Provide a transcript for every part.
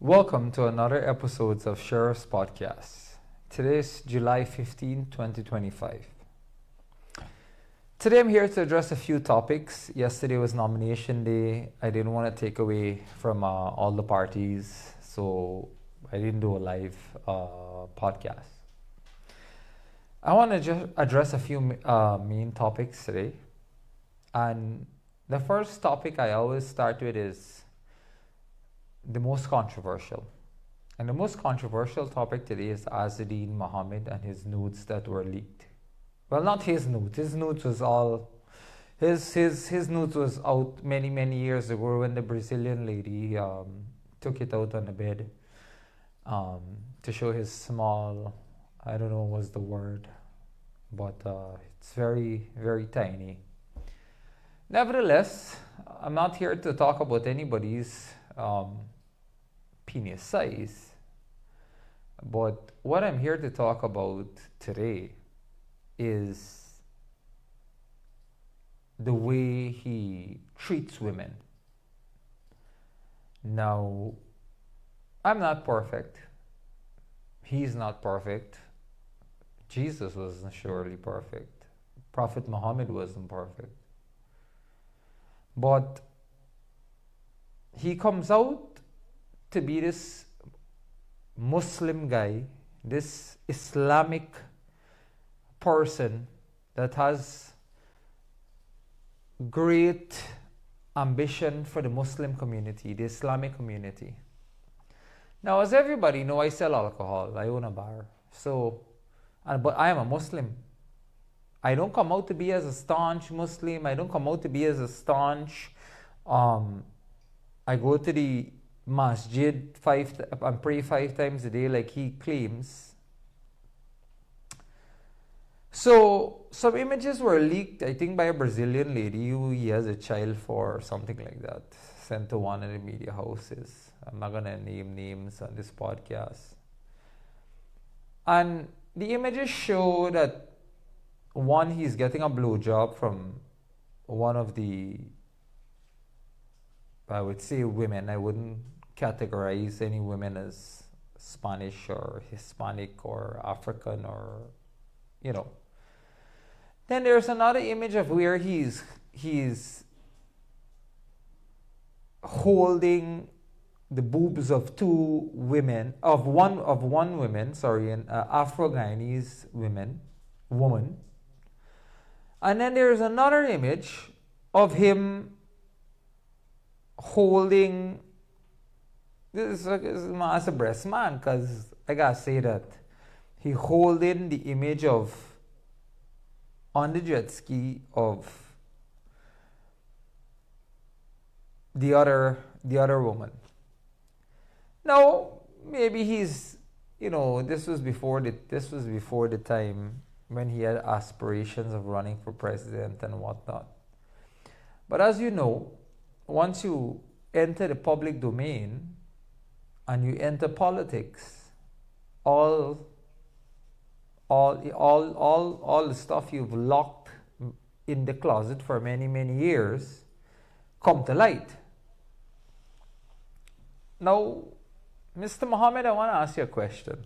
Welcome to another episode of Sheriff's Podcast. Today is July 15, 2025. Today I'm here to address a few topics. Yesterday was nomination day. I didn't want to take away from all the parties, so I didn't do a live podcast. I want to just address a few main topics today. And the first topic I always start with is the most controversial. And the most controversial topic today is Azzedine Mohammed and his nudes that were leaked. Well, not his nudes. His nudes was all his nudes was out many years ago when the Brazilian lady took it out on the bed to show his small, I don't know what's the word, but it's very tiny. Nevertheless, I'm not here to talk about anybody's penis size, but what I'm here to talk about today is the way he treats women. Now, I'm not perfect. He's not perfect. Jesus wasn't surely perfect. Prophet Muhammad wasn't perfect. But he comes out to be this Muslim guy, this Islamic person that has great ambition for the Muslim community, the Islamic community. Now, as everybody know, I sell alcohol. I own a bar. But I am a Muslim. I don't come out to be as a staunch Muslim. I don't come out to be as a staunch. I go to the masjid and pray 5 times a day like he claims. So some images were leaked, I think, by a Brazilian lady who he has a child for or something like that, sent to one of the media houses. I'm not gonna name names on this podcast. And the images show that one, he's getting a blowjob from one of the, I would say, women. I wouldn't categorize any women as Spanish or Hispanic or African or, you know. Then there's another image of where he's holding the boobs of an Afro-Guyanese woman. And then there's another image of him holding, this is a breast man, because I gotta say that he holding the image of, on the jet ski, of the other woman. Now, maybe he's, this was before the time when he had aspirations of running for president and whatnot. But as you know, once you enter the public domain and you enter politics, all the stuff you've locked in the closet for many years come to light. Now, Mr. Muhammad, I want to ask you a question.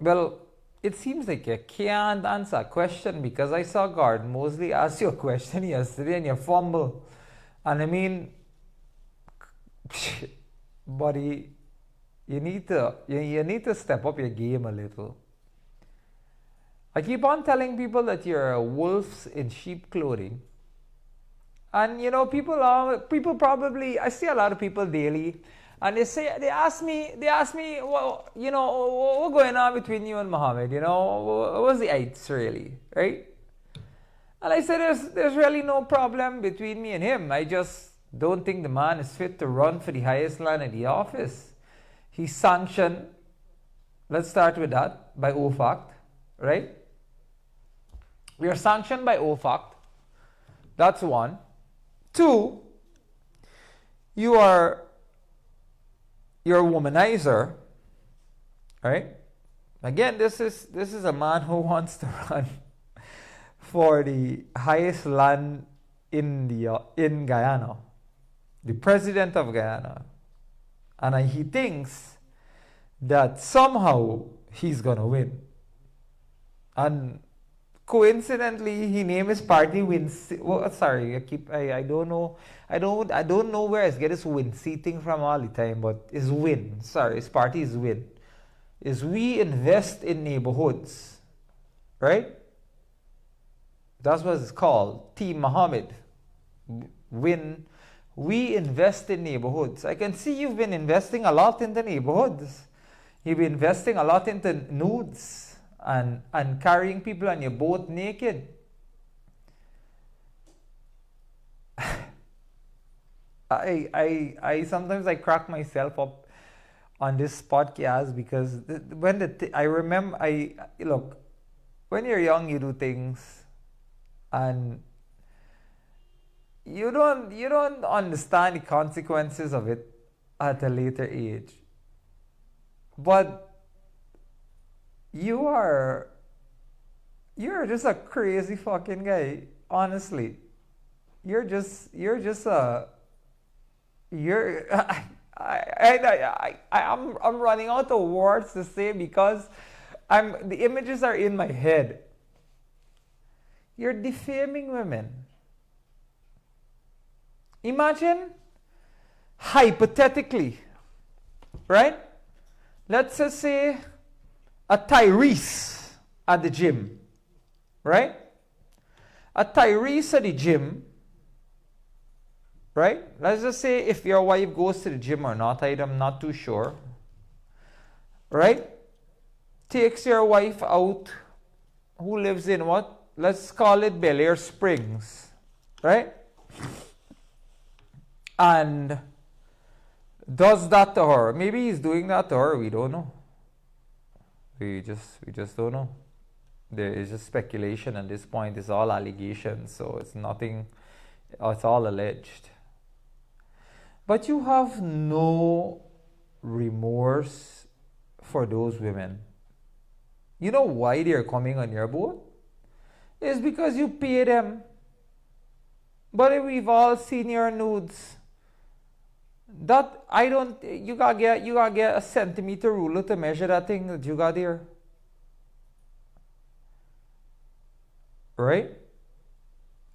Well, it seems like you can't answer a question because I saw Gordon Mosley ask you a question yesterday and you fumble. And I mean, buddy, you need to step up your game a little. I keep on telling people that you're wolves in sheep clothing. And people probably, I see a lot of people daily, and they ask me, well, what's going on between you and Muhammad? What's the ites really, right? And I said, there's really no problem between me and him. I just don't think the man is fit to run for the highest line of the office. He's sanctioned, let's start with that, by OFAC, right? We are sanctioned by OFAC. That's one. 2, you're a womanizer, right? Again, this is a man who wants to run for the highest land in Guyana, the president of Guyana. he thinks that somehow he's gonna win. And coincidentally, he named his party Win. Well, sorry, I don't know. I don't know where I get this win thing from all the time, but it's Win. Sorry, his party is Win. Is we invest in neighborhoods, right? That's what it's called. Team Muhammad. Win. We invest in neighborhoods. I can see you've been investing a lot into neighborhoods. You've been investing a lot into nudes and carrying people on your boat naked. I sometimes I crack myself up on this podcast because I remember look, when you're young you do things and you don't understand the consequences of it at a later age. But you're just a crazy fucking guy, honestly. I'm running out of words to say because the images are in my head. You're defaming women. Imagine, hypothetically, right? Let's just say a Tyrese at the gym, right? A Tyrese at the gym, right? Let's just say if your wife goes to the gym or not, I'm not too sure, right? Takes your wife out, who lives in what? Let's call it Bel Air Springs, right? And does that to her. Maybe he's doing that to her, we don't know. We just don't know. There is just speculation at this point. It's all allegations, so it's nothing, it's all alleged. But you have no remorse for those women. You know why they're coming on your boat? It's because you pay them. But we've all seen your nudes. That you gotta get a centimeter ruler to measure that thing that you got there. Right?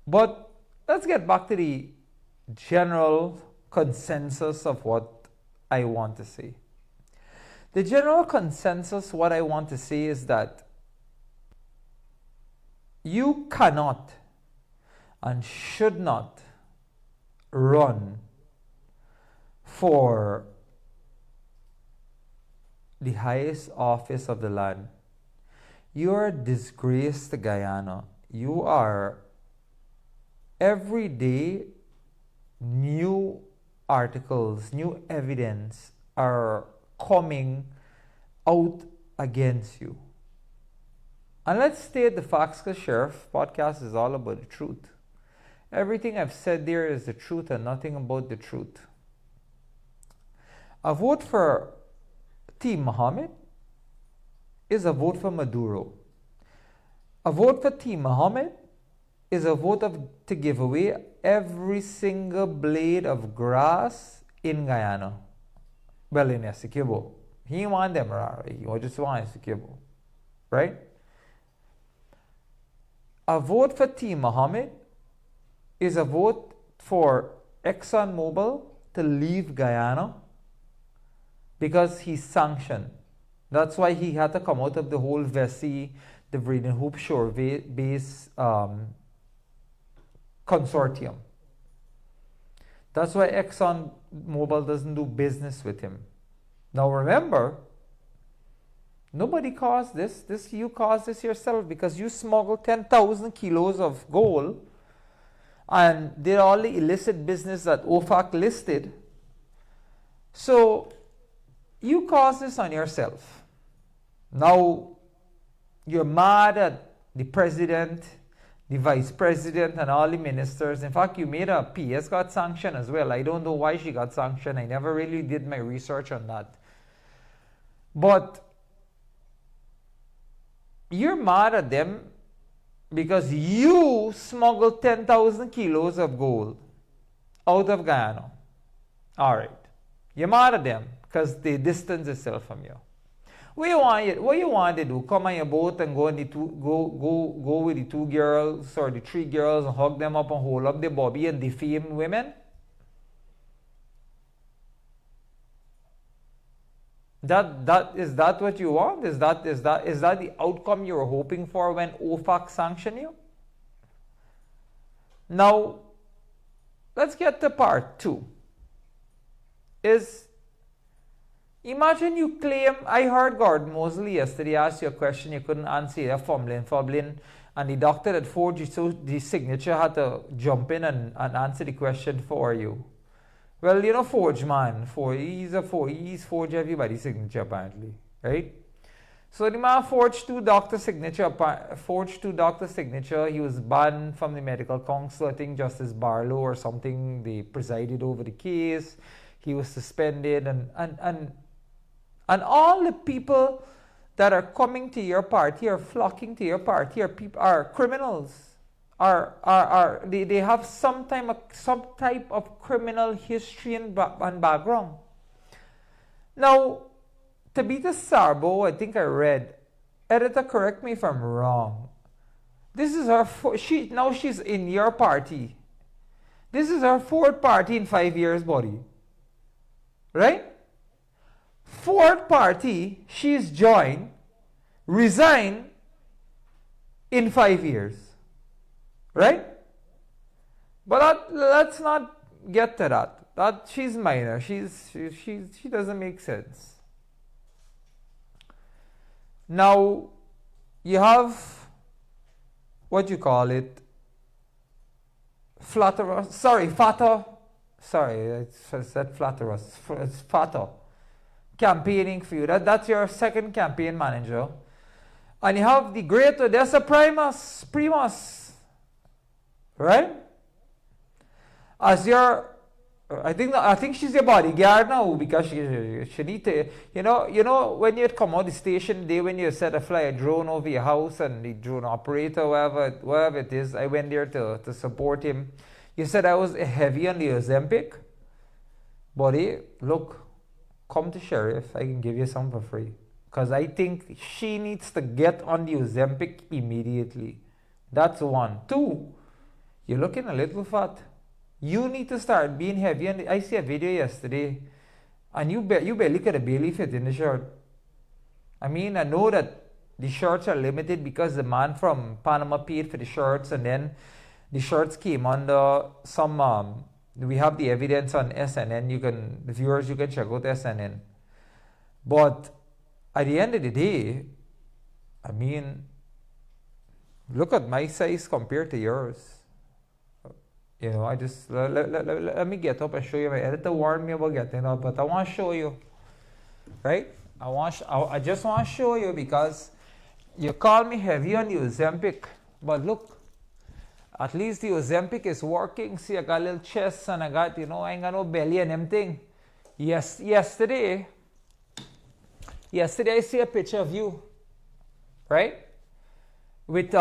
But let's get back to the general consensus of what I want to say. The general consensus, what I want to say is that you cannot and should not run for the highest office of the land. You are a disgrace to Guyana. You are, every day, new articles, new evidence are coming out against you. And let's state the facts, because Sheriff Podcast is all about the truth. Everything I've said there is the truth and nothing about the truth. A vote for Team Muhammad is a vote for Maduro. A vote for Team Muhammad is a vote to give away every single blade of grass in Guyana. Well, in Essequibo. He want them, he just want Essequibo. Right? A vote for Team Muhammad is a vote for ExxonMobil to leave Guyana because he's sanctioned. That's why he had to come out of the whole VESI, the Breeden Hoop Shore base consortium. That's why ExxonMobil doesn't do business with him. Now remember, nobody caused this. You caused this yourself because you smuggled 10,000 kilos of gold and did all the illicit business that OFAC listed. So you caused this on yourself. Now you're mad at the president, the vice president, and all the ministers. In fact, you made a PS got sanctioned as well. I don't know why she got sanctioned. I never really did my research on that. But you're mad at them because you smuggled 10,000 kilos of gold out of Guyana. All right. You're mad at them because they distance themselves from you. What you want to do? Come on your boat and go go with the two girls or the three girls and hug them up and hold up the bobby and defame women? Is that what you want? Is that the outcome you were hoping for when OFAC sanctioned you? Now, let's get to part two. Imagine you claim, I heard Gordon Mosley yesterday ask you a question you couldn't answer, you're fumbling, and the doctor that forged you, so the signature had to jump in and answer the question for you. Well, you know, forge man, he's forged everybody's signature apparently, right? So the man forged two doctor signature. He was banned from the medical council. I think Justice Barlow or something, they presided over the case. He was suspended, and all the people that are coming to your party, are flocking to your party, are criminals. They have some type of criminal history and background. Now, Tabitha Sarbo, I think I read, editor, correct me if I'm wrong. This is her now she's in your party. This is her fourth party in 5 years, buddy. Right? Fourth party she's joined, resigned in 5 years. Right? But let's not get to that. That she's minor. She doesn't make sense. Now you have what you call it, Flatterus. Sorry, Fata. Sorry, I said Flatterus. It's Fata. Campaigning for you. That's your second campaign manager. And you have the great Odessa Primus. Right? As your, I think she's your bodyguard now, because she need to, you know when you come out the station day when you set a fly a drone over your house, and the drone operator, whatever it is, I went there to support him. You said I was heavy on the Ozempic. Buddy, look, come to Sheriff, I can give you some for free. Because I think she needs to get on the Ozempic immediately. That's one. Two, you're looking a little fat. You need to start being heavy. And I see a video yesterday, and you barely could have barely fit in the shirt. I mean, I know that the shirts are limited because the man from Panama paid for the shirts, and then the shirts came under some. We have the evidence on SNN. The viewers, you can check out SNN. But at the end of the day, I mean, look at my size compared to yours. You know, I just let me get up and show you. My editor warned me about getting up, but I want to show you, right? I just want to show you, because you call me heavy on the Ozempic, but look, at least the Ozempic is working. See, I got a little chest, and I got, I ain't got no belly and everything. Yes, yesterday I see a picture of you, right? With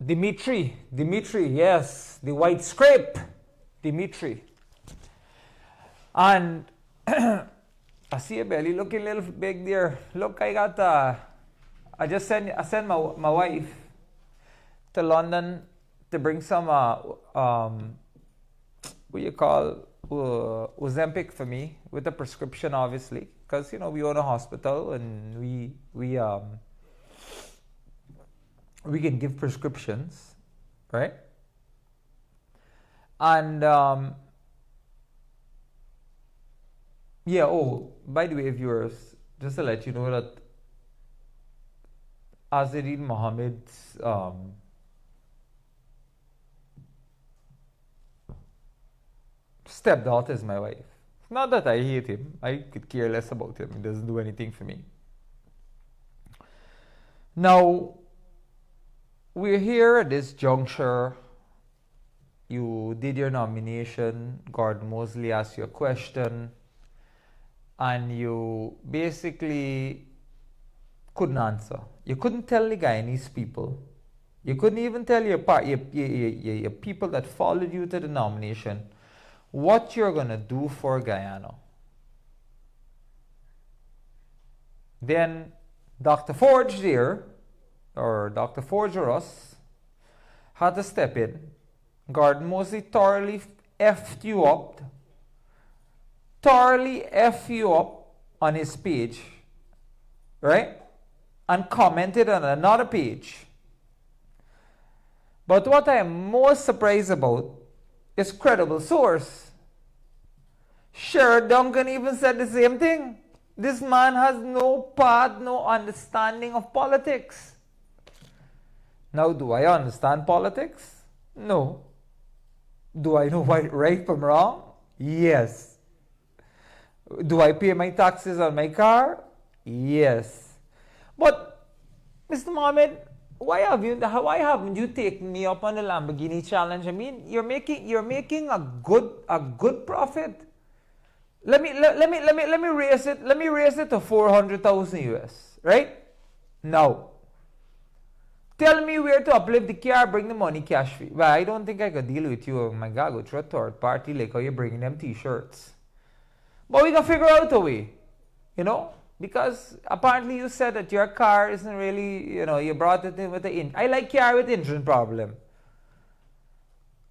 Dimitri, yes, the white scrape, Dimitri. And I see a belly looking a little big there. Look, I got, I sent my wife to London to bring some, Ozempic for me, with a prescription, obviously. Because, we own a hospital, and we can give prescriptions, right? And by the way, viewers, just to let you know that Azadeen Mohammed's stepdaughter is my wife. Not that I hate him. I could care less about him. He doesn't do anything for me. Now, we're here at this juncture. You did your nomination. Gordon Mosley asked you a question, and you basically couldn't answer. You couldn't tell the Guyanese people. You couldn't even tell your people that followed you to the nomination what you're going to do for Guyana. Then Dr. Forge there, or Dr. Forge or us, had to step in. Gordon Mosley thoroughly effed you up, on his page, right? And commented on another page. But what I am most surprised about is credible source. Sherrod Duncan even said the same thing. This man has no path, no understanding of politics. Now, do I understand politics? No. Do I know right from wrong? Yes. Do I pay my taxes on my car? Yes. But, Mr. Mohammed, why haven't you taken me up on the Lamborghini challenge? I mean, you're making a good profit. Let me raise it. Let me raise it to 400,000 US, right? Now, tell me where to uplift the car, bring the money cash free. Well, I don't think I could deal with you. Oh my God, go through a third party like how you're bringing them t-shirts. But we can figure out a way, because apparently you said that your car isn't really, you brought it in with I like car with engine problem,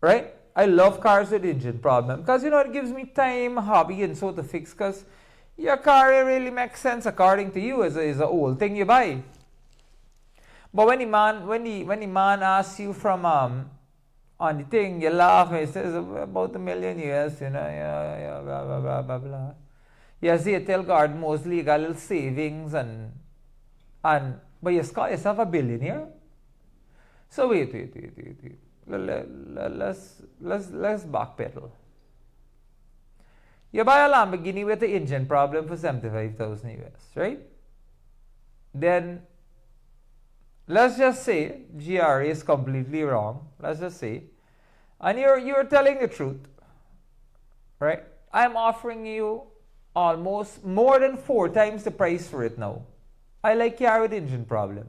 right? I love cars with engine problem because, it gives me time, hobby, and so to fix because your car really makes sense according to you is a old thing you buy. But when the man asks you from on the thing, you laugh and he says about $1 million US, yeah, blah, blah, blah, blah, blah. Yes, you tell Gordon Mosley you got a little savings but you call yourself a billionaire? So wait. Let's backpedal. You buy a Lamborghini with the engine problem for 75,000 US, right? Then let's just say GRA is completely wrong. Let's just say, and you're telling the truth, right? I'm offering you almost more than 4 times the price for it now. I like car with engine problem.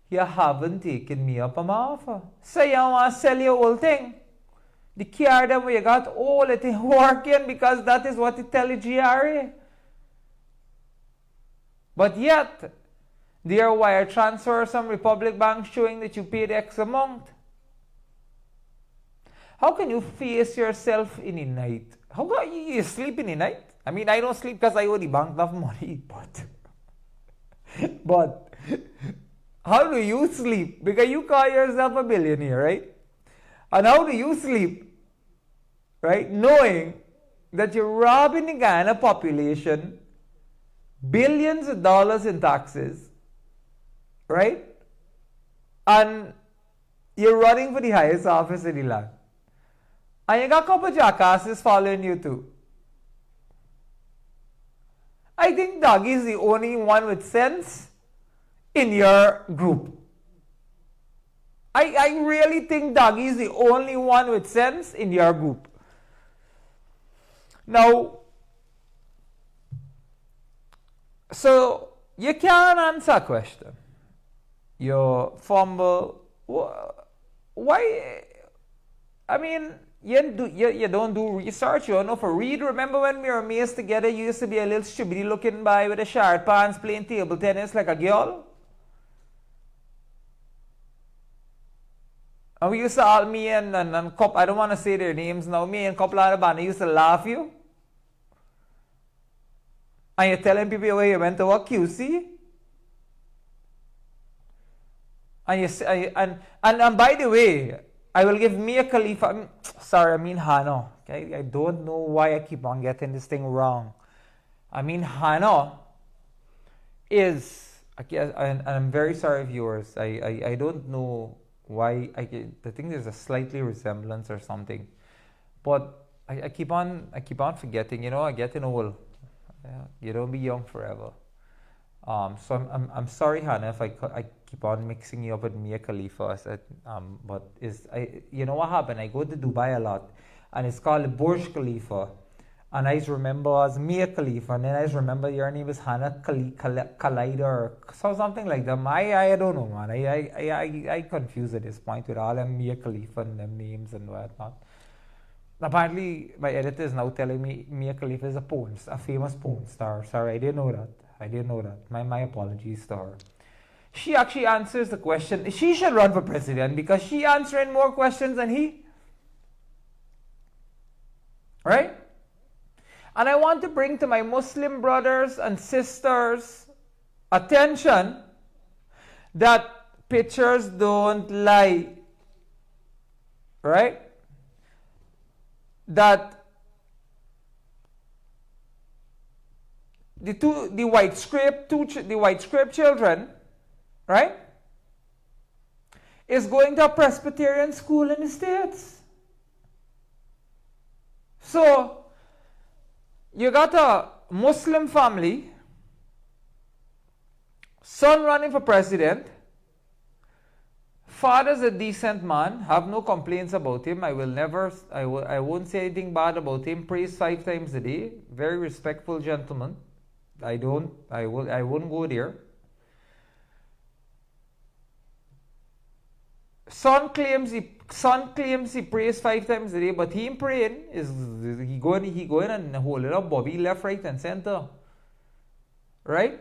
You haven't taken me up on my offer. Say you want to sell your whole thing. The car that you got all it is working because that is what it tell the GRA. But yet, there wire transfer some Republic Bank showing that you paid X amount. How can you face yourself in the night? How can you sleep in the night? I mean, I don't sleep because I owe the bank enough money, but how do you sleep? Because you call yourself a billionaire, right? And how do you sleep, right? Knowing that you're robbing the Guyana population billions of dollars in taxes, right? And you're running for the highest office in the land. And you got a couple of jackasses following you too. I think Doggy is the only one with sense in your group. I really think Doggy is the only one with sense in your group. Now, so you can't answer a question. You fumble. Why? I mean, you don't do research. You don't know for read. Remember when we were amazed together, you used to be a little stupid looking boy with a short pants playing table tennis like a girl? And we used to all, me and I don't want to say their names now, me and couple of other used to laugh you. And you're telling people where you went to work, QC? And by the way, I will give Mia Khalifa, Hano. Okay? I don't know why I keep on getting this thing wrong. Hano is, and I'm very sorry viewers, I don't know why, I think there's a slightly resemblance or something. But I keep on forgetting, I get old. You don't be young forever. So I'm sorry, Hannah, if I keep on mixing you up with Mia Khalifa. But you know what happened? I go to Dubai a lot, and it's called the Burj Khalifa, and I just remember as Mia Khalifa, and then I just remember your name is Hannah Khalida or something like that. I don't know, man. I confuse at this point with all them Mia Khalifa and them names and whatnot. Apparently, my editor is now telling me Mia Khalifa is a famous porn star. Sorry, I didn't know that. I didn't know that. My apologies to her. She actually answers the question. She should run for president because she answering more questions than he. Right? And I want to bring to my Muslim brothers and sisters attention that pictures don't lie. Right? That the white script children, right, is going to a Presbyterian school in the States. So you got a Muslim family, son running for president, father's a decent man, have no complaints about him. I won't say anything bad about him. Prays 5 times a day. Very respectful gentleman. I wouldn't go there. Son claims he prays 5 times a day, but he ain't praying. He going and holding up Bobby left, right, and center. Right?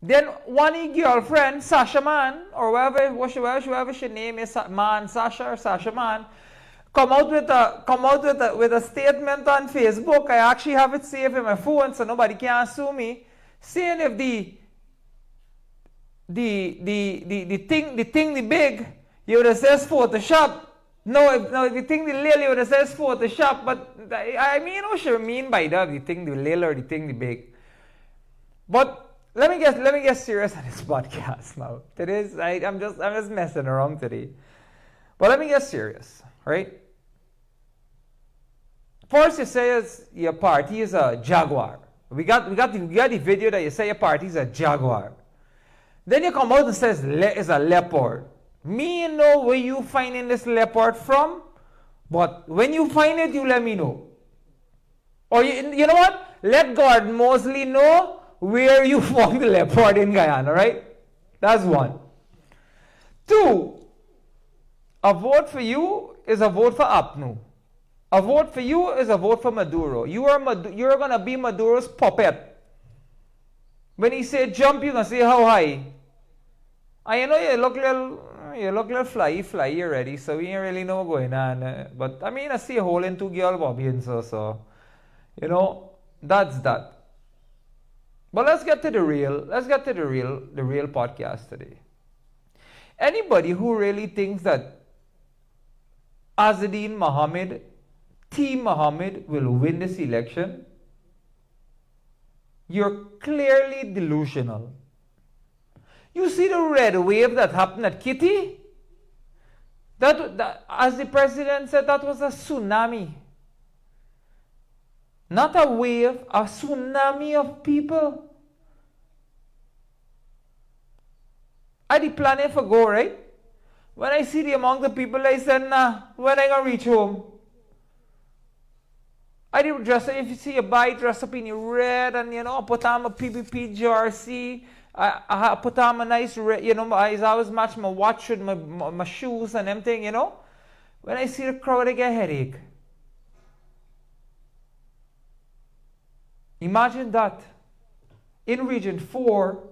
Then one girlfriend, Sasha Man, or whatever she name is, Man, Sasha or Sasha Man, come out with a statement on Facebook. I actually have it saved in my phone so nobody can sue me, saying if the thing the big, you would have says Photoshop. No, if the thing the little, you would have says Photoshop. But I mean, what she mean by that? The thing the little or the thing the big? But let me get serious on this podcast now. I'm just messing around today. But let me get serious, right? First, you say your party is a jaguar. We got the video that you say your party is a jaguar. Then you come out and says it's a leopard. Me know where you finding this leopard from, but when you find it, you let me know. Or you know what? Let Gordon Mosley know where you found the leopard in Guyana, right? That's one. 2, a vote for you is a vote for APNU. A vote for you is a vote for Maduro. You're going to be Maduro's puppet. When he say jump, you're going to say how high. I know you look little fly already, so we ain't really know what's going on. But I mean, I see a hole in 2 girl Bobby and so you know, that's that. But let's get to the real podcast today. Anybody who really thinks that Azadeen Mohammed, Team Mohammed, will win this election, you're clearly delusional. You see the red wave that happened at Kitty? That, as the president said, that was a tsunami. Not a wave, a tsunami of people. I did planning for go, right? When I see the amount of people, I said, nah, when I gonna reach home? I did dress up, if you see a bike dress up in the red and, you know, put on a PPP jersey. I put on a nice red, you know, I always match my watch with my shoes and everything, you know. When I see the crowd, I get a headache. Imagine that. In Region 4,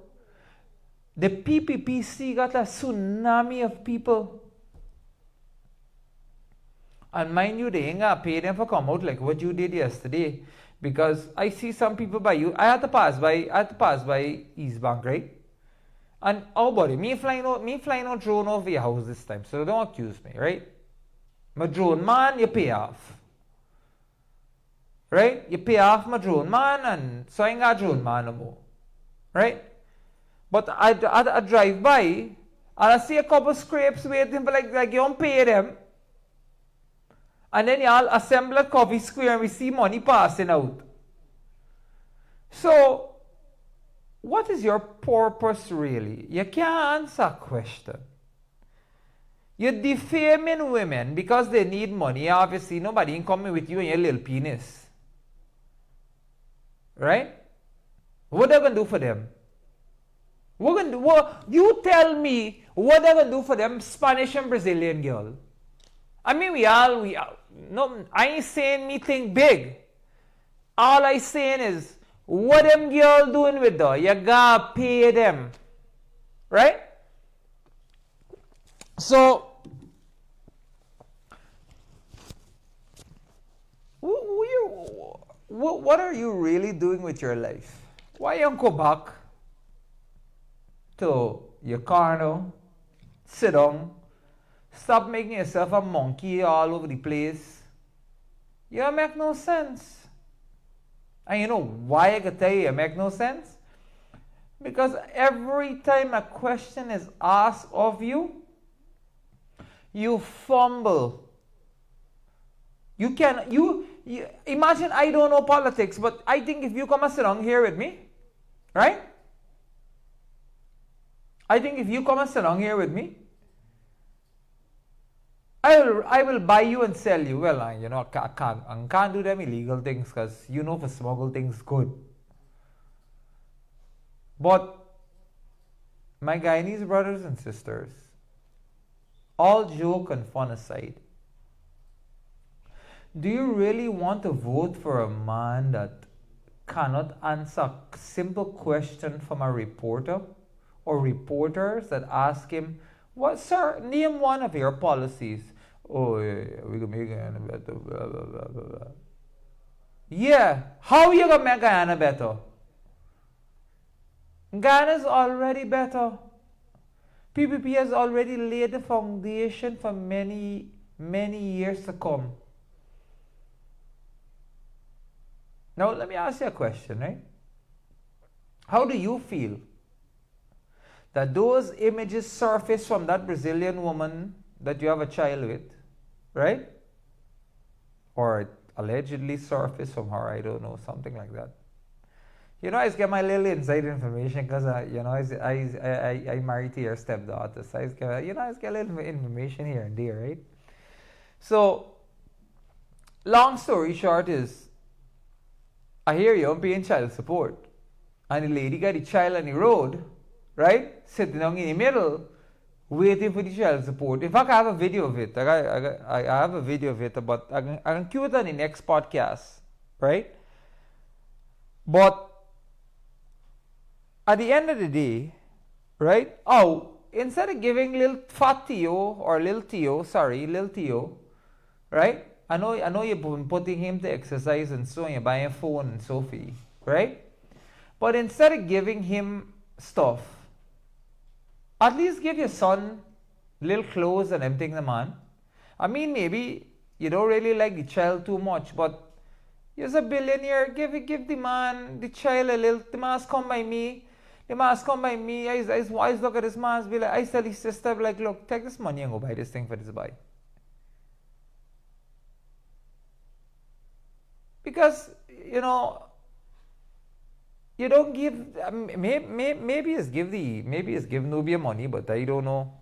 the PPPC got a tsunami of people. And mind you, they ain't gonna pay them for come out like what you did yesterday. Because I see some people by you. I had to pass by East Bank, right? And oh buddy, me flying out drone over your house this time. So don't accuse me, right? My drone man, you pay off. Right? You pay off my drone man, and so I ain't got drone man no more. Right? But I drive by and I see a couple scrapes waiting for like you don't pay them. And then y'all assemble at Coffee Square and we see money passing out. So, what is your purpose really? You can't answer a question. You're defaming women because they need money. Obviously, nobody ain't coming with you and your little penis. Right? What are they going to do for them? You tell me what they're going to do for them Spanish and Brazilian girl. I mean, we all, no, I ain't saying me think big. All I saying is, What them girl doing with her? You gotta pay them. Right? So, what are you really doing with your life? Why you don't go back to your car now, sit down, stop making yourself a monkey all over the place? You don't make no sense. And you know why I can tell you it make no sense? Because every time a question is asked of you, you fumble. You imagine I don't know politics, but I think if you come and sit down here with me, right? I think if you come and sit down here with me, I will buy you and sell you. Well, I can't do them illegal things because for smuggle things good. But my Guyanese brothers and sisters, all joke and fun aside, do you really want to vote for a man that cannot answer a simple question from a reporter or reporters that ask him, "What, sir, name one of your policies." "Oh, yeah, we can make Guyana better, blah, blah, blah, blah, blah." Yeah, how you gonna make Guyana better? Guyana's already better. PPP has already laid the foundation for many, many years to come. Now, let me ask you a question, right? How do you feel that those images surface from that Brazilian woman that you have a child with, right? Or allegedly surface from her, I don't know, something like that. I just get my little inside information because, I married to your stepdaughter. So I just get a little information here and there, right? So, long story short is, I hear you, I'm paying child support. And the lady got the child on the road, right? Sitting down in the middle, waiting for the child support. In fact, I have a video of it. I have a video of it, but I can cue it on the next podcast, right? But at the end of the day, right? Oh, instead of giving little Tio, right? I know you've been putting him to exercise and so, and you're buying a phone and so forth, right? But instead of giving him stuff, at least give your son little clothes and everything, the man. I mean, maybe you don't really like the child too much, but you're a billionaire. Give the man, the child a little. The man's come by me. I always look at this man's be like, I tell his sister, like, look, take this money and go buy this thing for this boy. Because, you don't give, maybe it's give Nubia money, but I don't know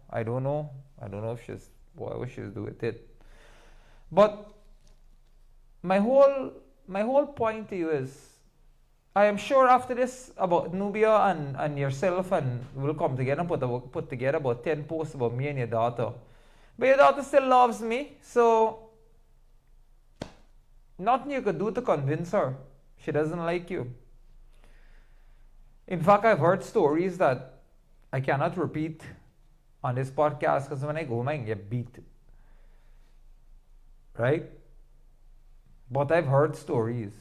if she's, what she's do with it. But my whole point to you is, I am sure after this about Nubia and yourself, and we'll come together and put together about 10 posts about me and your daughter. But your daughter still loves me, so nothing you could do to convince her. She doesn't like you. In fact, I've heard stories that I cannot repeat on this podcast because when I go home, I can get beat. Right? But I've heard stories.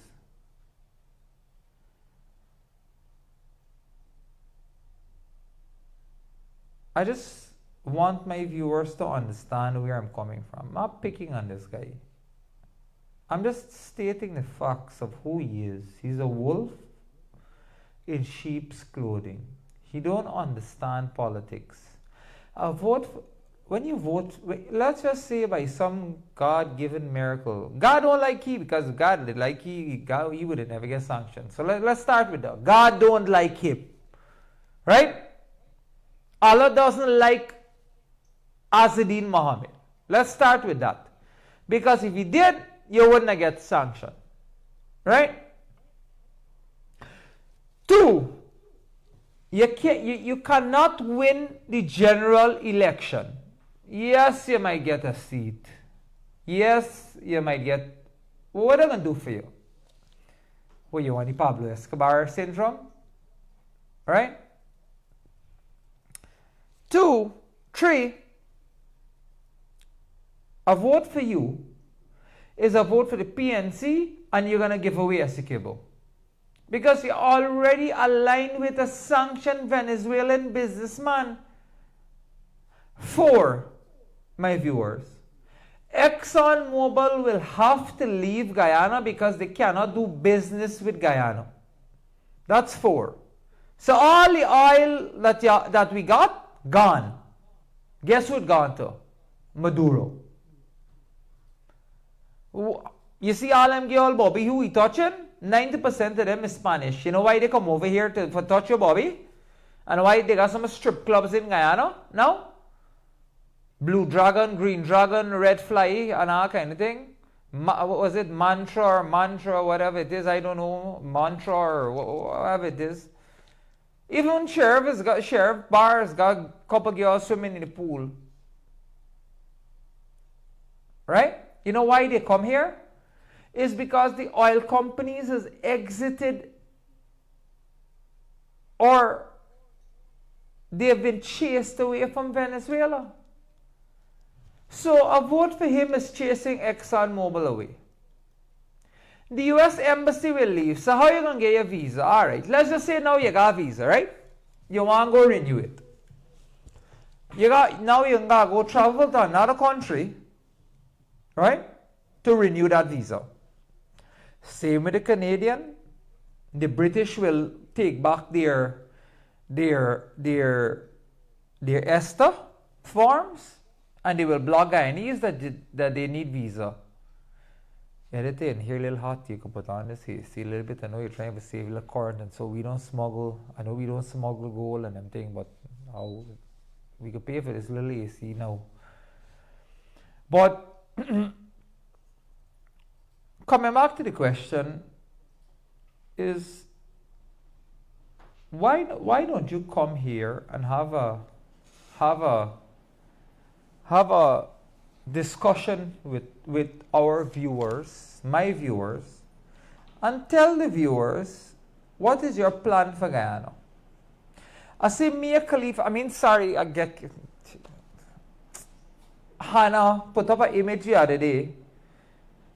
I just want my viewers to understand where I'm coming from. I'm not picking on this guy. I'm just stating the facts of who he is. He's a wolf in sheep's clothing. He don't understand politics. When you vote, let's just say by some God-given miracle. God don't like he because God did like he would never get sanctioned. So let's start with that. God don't like him. Right? Allah doesn't like Azzedine Muhammad. Let's start with that. Because if he did, you wouldn't get sanctioned. Right? 2, you cannot win the general election. Yes, you might get a seat. Yes, you might get... What are they going to do for you? What you want, the Pablo Escobar syndrome? Right? 2, 3, a vote for you is a vote for the PNC, and you're going to give away Essequibo. Because you're already aligned with a sanctioned Venezuelan businessman. 4, my viewers, ExxonMobil will have to leave Guyana because they cannot do business with Guyana. That's 4. So all the oil that we got, gone. Guess who it gone to? Maduro. You see all them girl Bobby who we touching? 90% of them is Spanish. You know why they come over here for touch your Bobby? And why they got some strip clubs in Guyana now? Blue Dragon, Green Dragon, Red Fly, and all kind of thing. What was it? Mantra, whatever it is, I don't know. Mantra or whatever it is. Even Sheriff Bar's got a couple of girls swimming in the pool. Right? You know why they come here? It's because the oil companies has exited or they have been chased away from Venezuela. So a vote for him is chasing ExxonMobil away. The US Embassy will leave. So how are you going to get your visa? Alright, let's just say now you got a visa, right? You want to go renew it. Now you're going to go travel to another country, right? To renew that visa. Same with the Canadian. The British will take back their ESTA forms, and they will block Guyanese that they need visa. Editing here a little hot, you can put on this here. See a little bit. I know you're trying to save a little corn, and so we don't smuggle. I know we don't smuggle gold and everything, but how we could pay for this little AC now. But coming back to the question is why don't you come here and have a discussion with our viewers, my viewers, and tell the viewers what is your plan for Guyana. I say Mia Khalifa, I get Hannah put up an image the other day.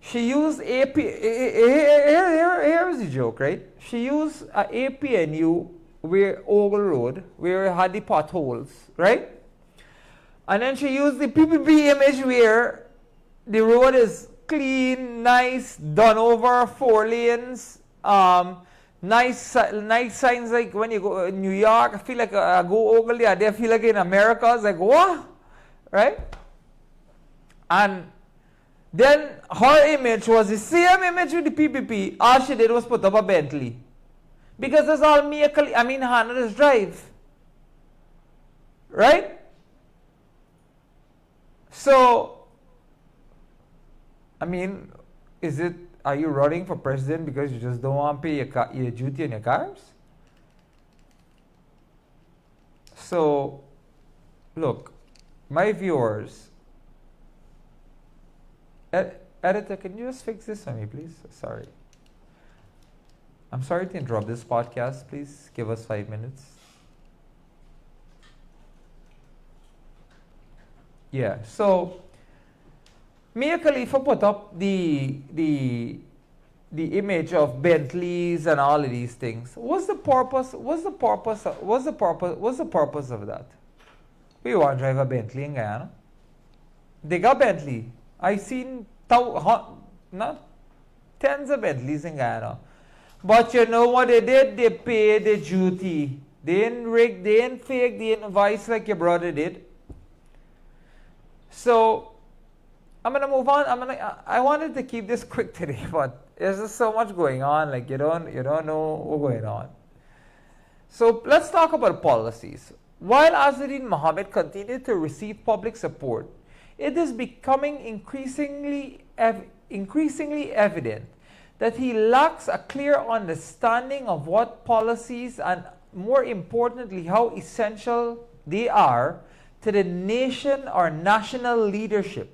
She used AP. Here is the joke, right? She used a APNU where Ogle Road, where it had the potholes, right? And then she used the PPP image where the road is clean, nice, done over, 4 lanes, nice signs like when you go in New York. I feel like I go Ogle the other day, I feel like in America. It's like, what? Right? And then her image was the same image with the PPP. All she did was put up a Bentley. Because that's all Hannah's drive. Right? So, are you running for president because you just don't want to pay your duty on your cars? So, look, my viewers, editor, can you just fix this for me, please? Sorry. I'm sorry to interrupt this podcast. Please give us 5 minutes. Yeah, so Mia Khalifa put up the image of Bentleys and all of these things. What's the purpose of that? We want to drive a Bentley in Guyana. They got Bentley. I've seen tens of Bentleys in Guyana. But you know what they did? They paid the duty. They didn't rig, they didn't fake, they didn't vice like your brother did. So I'm gonna move on. I wanted to keep this quick today, but there's just so much going on. Like you don't know what's going on. So let's talk about policies. While Azzuddin Mohammed continued to receive public support, it is becoming increasingly evident that he lacks a clear understanding of what policies and, more importantly, how essential they are to the nation or national leadership.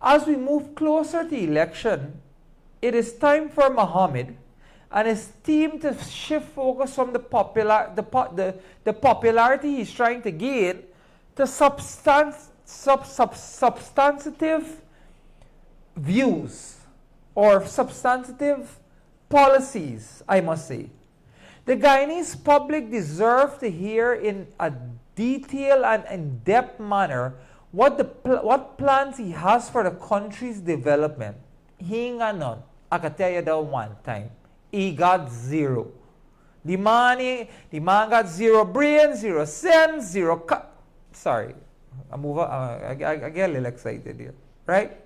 As we move closer to election, it is time for Muhammad and his team to shift focus from the popularity he's trying to gain to substantive views or substantive policies, I must say. The Guyanese public deserve to hear in a detailed and in-depth manner what plans he has for the country's development. He ain't got none. I can tell you that one time. He got zero. The man got zero brain, zero sense, zero sorry. I get a little excited here. Right?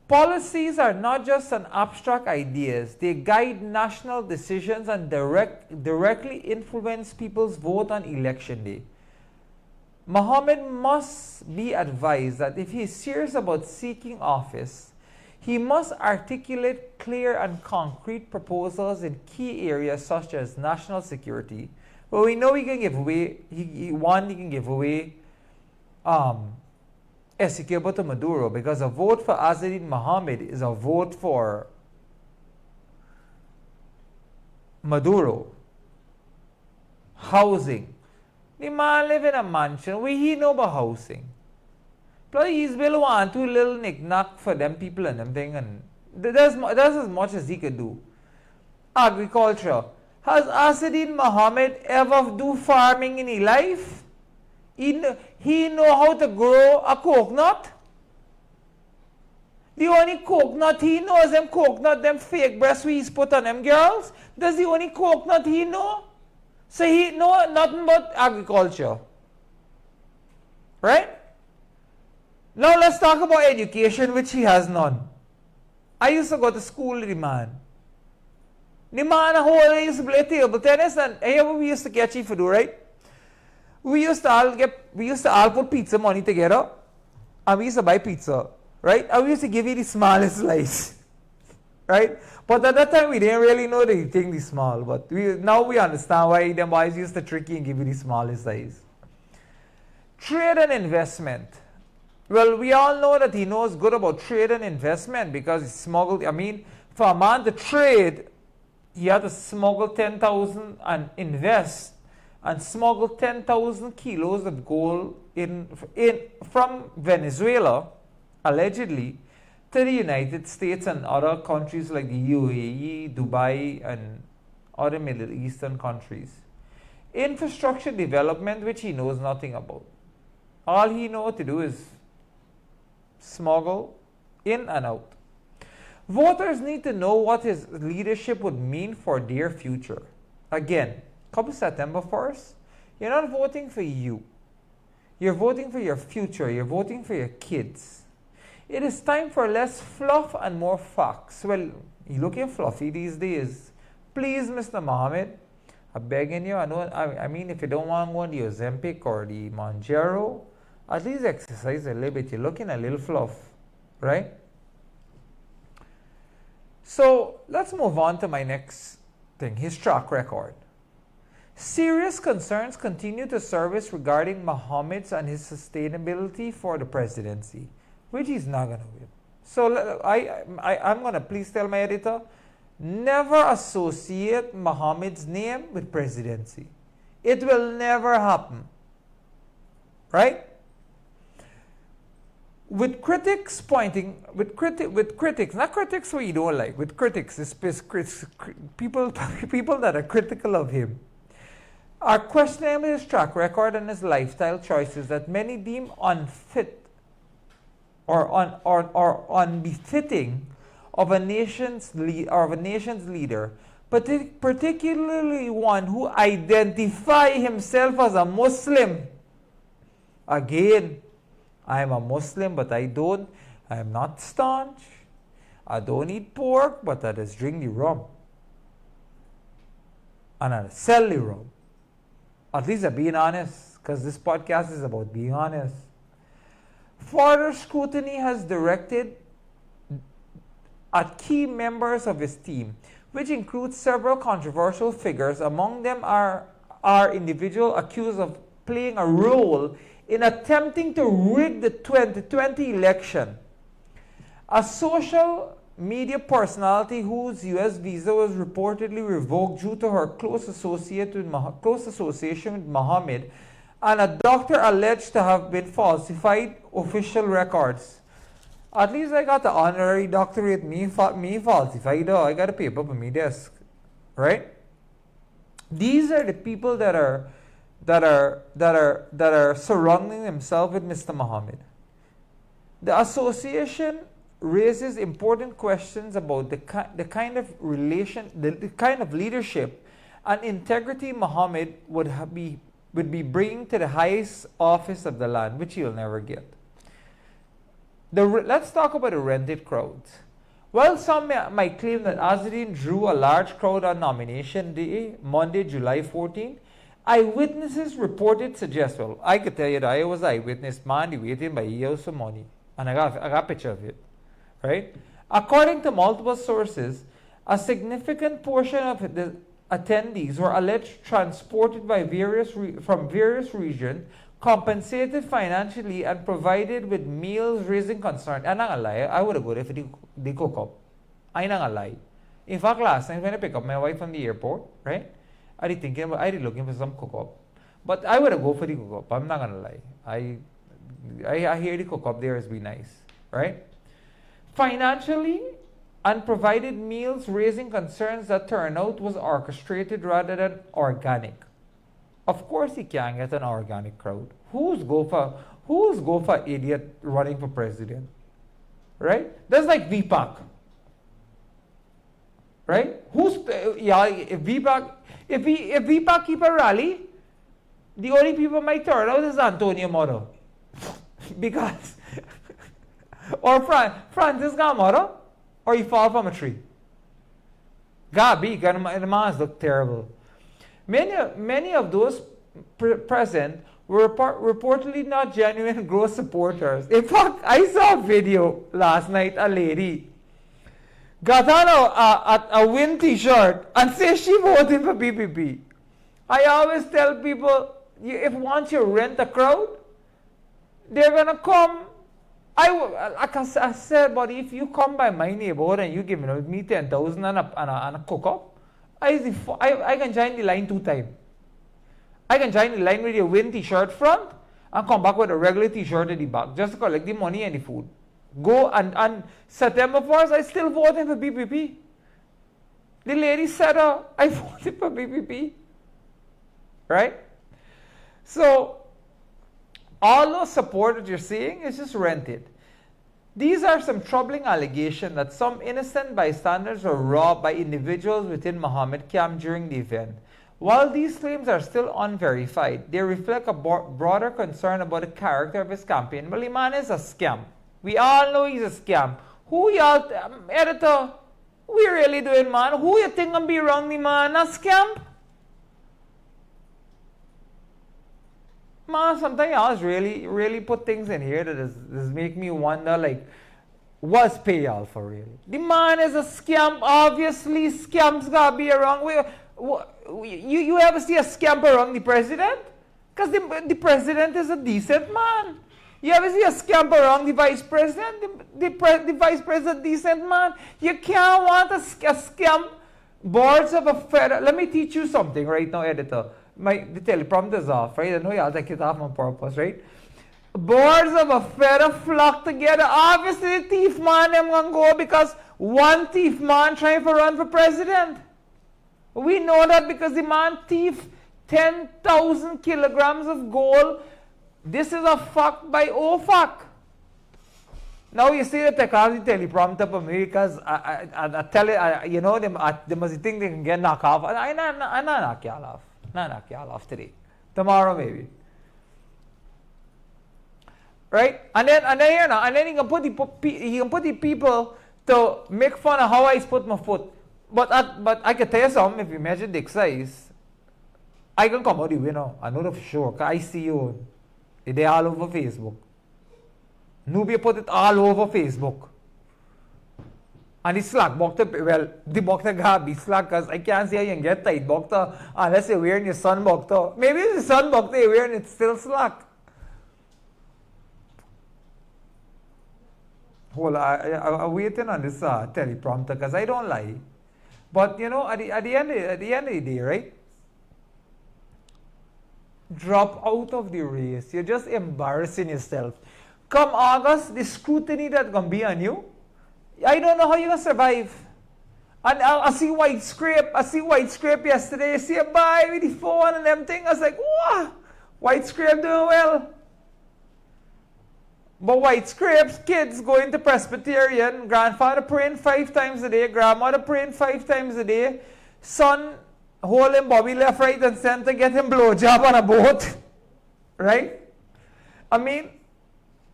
Policies are not just an abstract ideas. They guide national decisions and directly influence people's vote on election day. Muhammad must be advised that if he is serious about seeking office, he must articulate clear and concrete proposals in key areas such as national security. Well, we know he can give away, he can give away Essequibo to Maduro, because a vote for Azzedine Mohammed is a vote for Maduro. Housing. The man live in a mansion. We he know about housing. Plus he's will want two little knick-knack for them people and them thing, and that's as much as he could do. Agriculture. Has Azzedine Mohammed ever do farming in his life? He know how to grow a coconut. The only coconut he knows, them coconut, them fake breasts we put on them girls. That's the only coconut he know. So he know nothing but agriculture. Right? Now let's talk about education, which he has none. I used to go to school with the man. The man used to play table tennis, and here we used to catch him for do, right? We used to all put pizza money together, and we used to buy pizza, right? And we used to give you the smallest slice, right? But at that time we didn't really know the thing this small, but now we understand why them boys used to trick you and give you the smallest size. Trade and investment. Well, we all know that he knows good about trade and investment because he smuggled. I mean, for a man to trade, he had to smuggle 10,000 and invest. And smuggled 10,000 kilos of gold from Venezuela, allegedly, to the United States and other countries like the UAE, Dubai, and other Middle Eastern countries. Infrastructure development, which he knows nothing about. All he knows to do is smuggle in and out. Voters need to know what his leadership would mean for their future. Again, come September 1st, you're not voting for you. You're voting for your future. You're voting for your kids. It is time for less fluff and more facts. Well, you're looking fluffy these days. Please, Mr. Mohammed, I'm begging you. I mean, if you don't want to go on the Ozempic or the Monjaro, at least exercise a little bit. You're looking a little fluff, right? So let's move on to my next thing, his track record. Serious concerns continue to surface regarding Mohammed's and his sustainability for the presidency, which he's not going to win. So I'm going to please tell my editor, never associate Mohammed's name with presidency. It will never happen. Right? With critics pointing, with critics, not critics who you don't like, with critics, people that are critical of him, are questioning his track record and his lifestyle choices that many deem unfit or unbefitting of a nation's leader, particularly one who identifies himself as a Muslim. Again, I am a Muslim, but I am not staunch. I don't eat pork, but I just drink the rum. And I sell the rum. At least I'm being honest, because this podcast is about being honest. Further scrutiny has directed at key members of his team, which includes several controversial figures. Among them are individuals accused of playing a role in attempting to rig the 2020 election. A social media personality whose U.S. visa was reportedly revoked due to her close association with Mohammed, and a doctor alleged to have been falsified official records. At least I got the honorary doctorate. Me falsified. Oh, I got a paper on my desk, right? These are the people that are surrounding themselves with Mr. Mohammed. The association raises important questions about the kind of leadership and integrity Mohammed would be bringing to the highest office of the land, which he'll never get. Let's talk about the rented crowds. While some might claim that Azadine drew a large crowd on nomination day, Monday, July 14, eyewitnesses reported suggest, well, I could tell you that I was an eyewitness, man, they waiting by years for money. And I got a picture of it, right? According to multiple sources, a significant portion of the attendees were alleged transported by from various regions, compensated financially, and provided with meals, raising concern. I'm not gonna lie, I would have gone if they cook up. I'm not gonna lie. In fact, last time when I picked up my wife from the airport, right? I did looking for some cook up. But I would have go for the cook up. I'm not gonna lie. I hear the cook up there is be nice, right? Financially, and provided meals, raising concerns that turnout was orchestrated rather than organic. Of course, he can't get an organic crowd. Who's go for idiot running for president, right? That's like VPAC, right? If VPAC keep a rally, the only people might turn out is Antonio Moro, because or Francis Gamora, or he fall from a tree. Gabi, the man look terrible. Many of those present were reportedly not genuine Gross supporters. In fact, I saw a video last night, a lady got on a win t-shirt and says she voted for PPP. I always tell people, if once you rent a crowd, they're going to come. Like I said, but if you come by my neighborhood and you give me 10,000 and a cook-up, I can join the line 2 times. I can join the line with your win t-shirt front and come back with a regular t-shirt at the back just to collect the money and the food. Go and September 1st, I still voting for PPP. The lady said, I voted for PPP. Right? So, all those support that you're seeing is just rented. These are some troubling allegations that some innocent bystanders were robbed by individuals within Mohammed camp during the event. While these claims are still unverified, they reflect a broader concern about the character of his campaign. Well, the man is a scam. We all know he's a scam. Who y'all, editor, we really doing, man? Who you think I'm be wrong, the man? A scam? Man, sometimes y'all really put things in here that is make me wonder, like, what's pay y'all for really? The man is a scam. Obviously, scams gotta be around. You ever see a scam around the president? Because the president is a decent man. You ever see a scam around the vice president? The vice president, decent man. You can't want a scam. Boards of a federal. Let me teach you something right now, editor. The teleprompter's off, right? I know y'all take it off on purpose, right? Boards of a feather flock together. Obviously, the thief man them gonna go because one thief man trying to run for president. We know that because the man thief 10,000 kilograms of gold. This is a fuck by OFAC. Now you see the technology teleprompter for me because I tell it, you know, they must think they can get knocked off. I not knock y'all off. Not knock y'all off today. Tomorrow maybe. Right? And then he can put the people to make fun of how I put my foot. But I can tell you something, if you measure dick size, I can come out the winner. I know that for sure. Cause I see you. They all over Facebook. Nubia put it all over Facebook. And the slack bokta, well, the bokta gotta be slack because I can't see how you can get tight bokta unless you're wearing your sun bokta. Maybe it's the sun bokta you're wearing, it's still slack. Hold on, I'm waiting on this teleprompter because I don't lie. But you know, at the end of the day, right? Drop out of the race. You're just embarrassing yourself. Come August, the scrutiny that's gonna be on you, I don't know how you're gonna survive. And I see white scrape. I see white scrape yesterday. I see a boy with the phone and them thing. I was like, wow, white scrape doing well. But white scrapes, kids going to Presbyterian, grandfather praying 5 times a day, grandmother praying 5 times a day, son holding Bobby left, right, and center, get him blowjob on a boat. Right? I mean,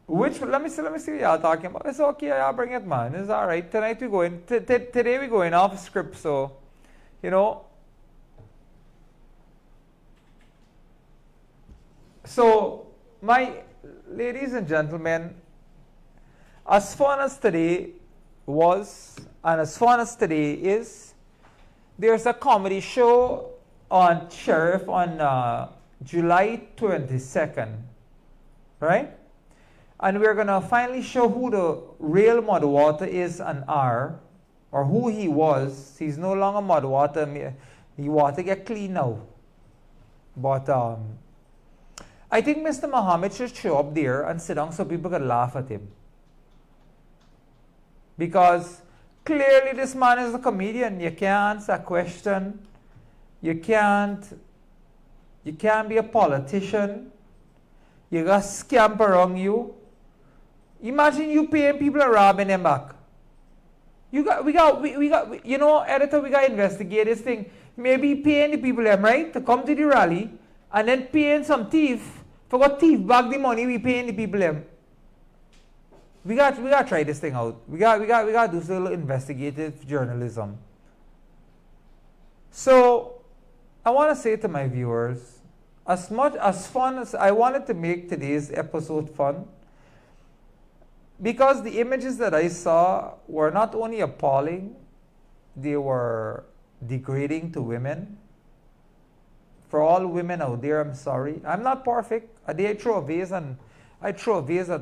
let me see what y'all talking about. It's okay, y'all bring it, man. It's alright. Tonight we going, today we going off script, so, you know. So, my ladies and gentlemen, as fun as today was, and as fun as today is, there's a comedy show on Sheriff on July 22nd, right? And we're going to finally show who the real Mudwater is and are, or who he was. He's no longer Mudwater. He water get clean now. But I think Mr. Muhammad should show up there and sit down so people can laugh at him. Because clearly this man is a comedian. You can't answer a question. You can't be a politician. You got scamp around you. Imagine you paying people and robbing them back. We got, you know, editor, we got to investigate this thing. Maybe paying the people them, right, to come to the rally, and then paying some thief, for what thief back the money we paying the people them. We got to try this thing out. We got to do some little investigative journalism. So, I want to say to my viewers, as much as fun as I wanted to make today's episode fun, because the images that I saw were not only appalling, they were degrading to women. For all women out there, I'm sorry. I'm not perfect. I throw a vase at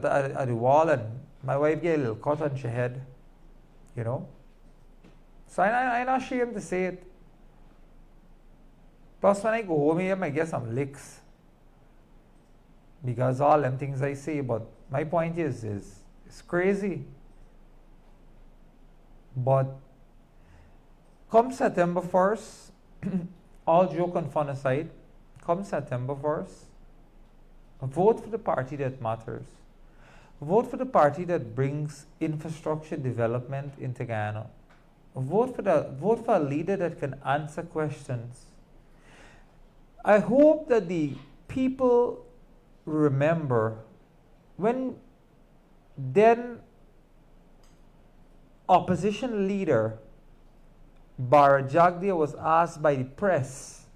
the wall, and my wife get a little cut on her head. You know? So I'm not ashamed to say it. Plus, when I go home here, I might get some licks. Because all them things I say, but my point is it's crazy. But come September 1st, all joke and fun aside, come September 1st, vote for the party that matters. Vote for the party that brings infrastructure development into Guyana. Vote for a leader that can answer questions. I hope that the people remember when then opposition leader Barajagdia was asked by the press,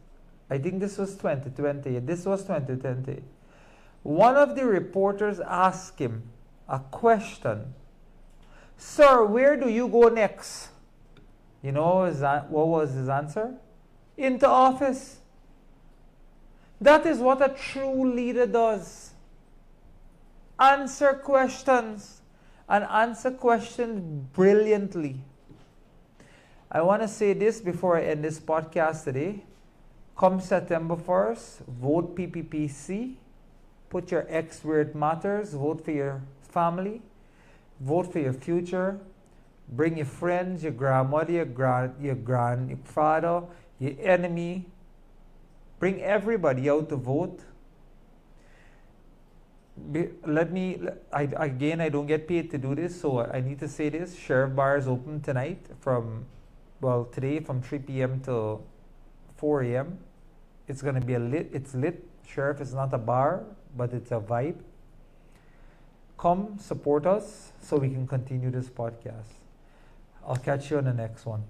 I think this was 2020, one of the reporters asked him a question, "Sir, where do you go next?" You know what was his answer? "Into office." That is what a true leader does. Answer questions, and answer questions brilliantly. I want to say this before I end this podcast today. Come September 1st, vote PPPC. Put your X where it matters. Vote for your family. Vote for your future. Bring your friends, your grandmother, your grandfather, your enemy. Bring everybody out to vote. I don't get paid to do this, so I need to say this. Sheriff Bar is open tonight today from 3 p.m. to 4 a.m. It's going to be it's lit. Sheriff is not a bar, but it's a vibe. Come support us so we can continue this podcast. I'll catch you on the next one.